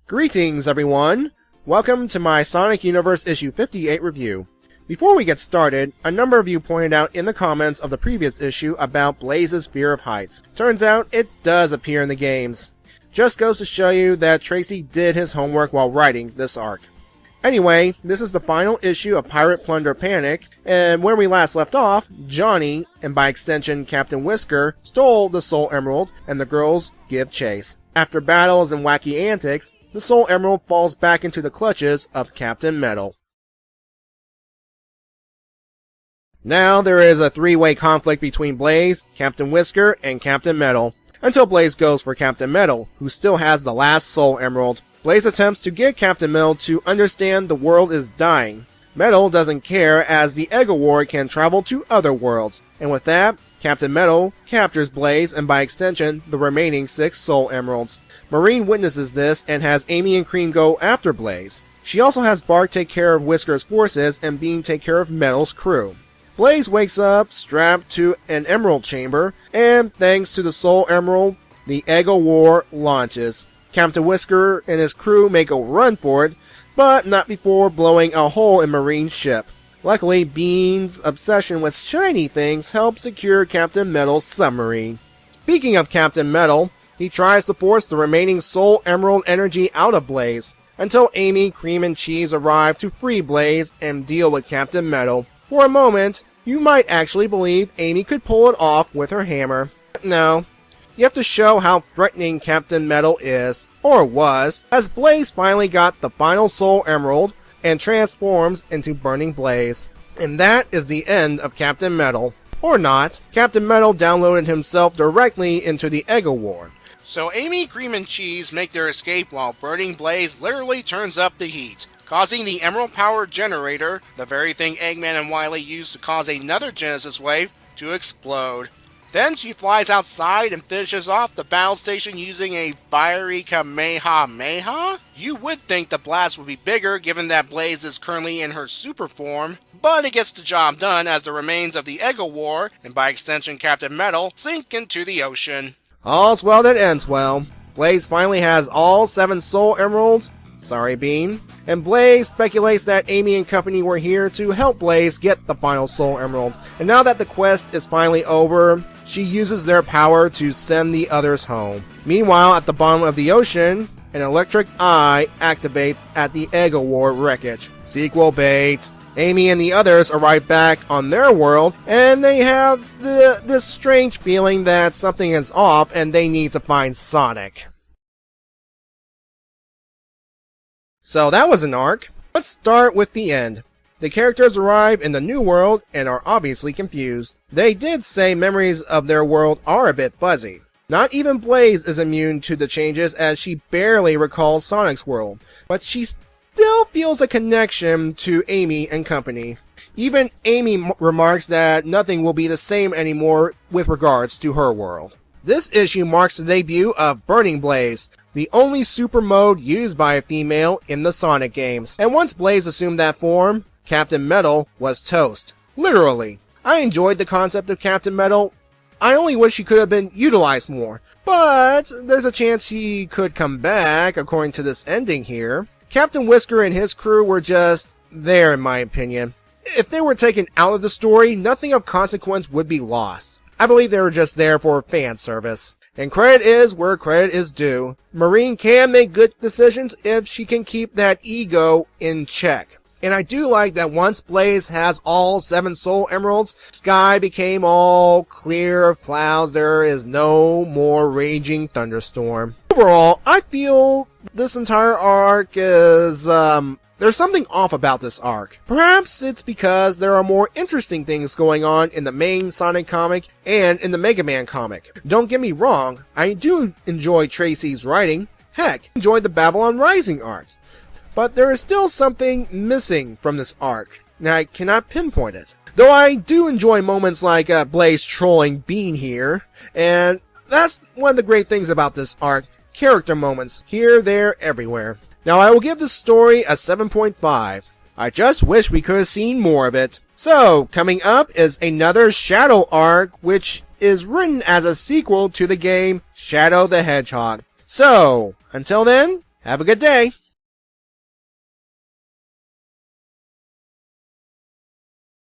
Greetings, everyone! Welcome to my Sonic Universe issue 58 review. Before we get started, a number of you pointed out in the comments of the previous issue about Blaze's fear of heights. Turns out, it does appear in the games. Just goes to show you that Tracy did his homework while writing this arc. Anyway, this is the final issue of Pirate Plunder Panic, and where we last left off, Johnny, and by extension Captain Whisker, stole the Soul Emerald, and the girls give chase. After battles and wacky antics, the Soul Emerald falls back into the clutches of Captain Metal. Now there is a three-way conflict between Blaze, Captain Whisker, and Captain Metal, until Blaze goes for Captain Metal, who still has the last Soul Emerald. Blaze attempts to get Captain Metal to understand the world is dying. Metal doesn't care, as the Ego War can travel to other worlds, and with that, Captain Metal captures Blaze and by extension the remaining 6 Soul Emeralds. Marine witnesses this and has Amy and Cream go after Blaze. She also has Bark take care of Whisker's forces and Bean take care of Metal's crew. Blaze wakes up strapped to an emerald chamber, and thanks to the Soul Emerald, the Ego War launches. Captain Whisker and his crew make a run for it, but not before blowing a hole in Marine's ship. Luckily, Bean's obsession with shiny things helps secure Captain Metal's submarine. Speaking of Captain Metal, he tries to force the remaining Soul Emerald energy out of Blaze, until Amy, Cream, and Cheese arrive to free Blaze and deal with Captain Metal. For a moment, you might actually believe Amy could pull it off with her hammer. But no. You have to show how threatening Captain Metal is, or was, as Blaze finally got the final Soul Emerald and transforms into Burning Blaze. And that is the end of Captain Metal. Or not. Captain Metal downloaded himself directly into the Ego War. So Amy, Cream, and Cheese make their escape while Burning Blaze literally turns up the heat, causing the Emerald Power Generator, the very thing Eggman and Wily used to cause another Genesis wave, to explode. Then she flies outside and finishes off the battle station using a fiery Kamehameha? You would think the blast would be bigger given that Blaze is currently in her super form, but it gets the job done as the remains of the Ego War, and by extension Captain Metal, sink into the ocean. All's well that ends well. Blaze finally has all 7 Soul Emeralds. Sorry, Bean. And Blaze speculates that Amy and company were here to help Blaze get the final Soul Emerald. And now that the quest is finally over, she uses their power to send the others home. Meanwhile, at the bottom of the ocean, an electric eye activates at the Ego War wreckage. Sequel bait. Amy and the others arrive back on their world, and they have this strange feeling that something is off and they need to find Sonic. So that was an arc. Let's start with the end. The characters arrive in the new world and are obviously confused. They did say memories of their world are a bit fuzzy. Not even Blaze is immune to the changes, as she barely recalls Sonic's world, but she still feels a connection to Amy and company. Even Amy remarks that nothing will be the same anymore with regards to her world. This issue marks the debut of Burning Blaze, the only super mode used by a female in the Sonic games. And once Blaze assumed that form, Captain Metal was toast. Literally. I enjoyed the concept of Captain Metal. I only wish she could have been utilized more. But there's a chance she could come back, according to this ending here. Captain Whisker and his crew were just there, in my opinion. If they were taken out of the story, nothing of consequence would be lost. I believe they were just there for fan service. And credit is where credit is due. Marine can make good decisions if she can keep that ego in check. And I do like that once Blaze has all 7 Soul Emeralds, sky became all clear of clouds. There is no more raging thunderstorm. Overall, I feel this entire arc is, there's something off about this arc. Perhaps it's because there are more interesting things going on in the main Sonic comic and in the Mega Man comic. Don't get me wrong, I do enjoy Tracy's writing. Heck, enjoyed the Babylon Rising arc. But there is still something missing from this arc, and I cannot pinpoint it. Though I do enjoy moments like Blaze trolling Bean here, and that's one of the great things about this arc. Character moments, here, there, everywhere. Now I will give this story a 7.5. I just wish we could have seen more of it. So, coming up is another Shadow arc, which is written as a sequel to the game Shadow the Hedgehog. So, until then, Have a good day!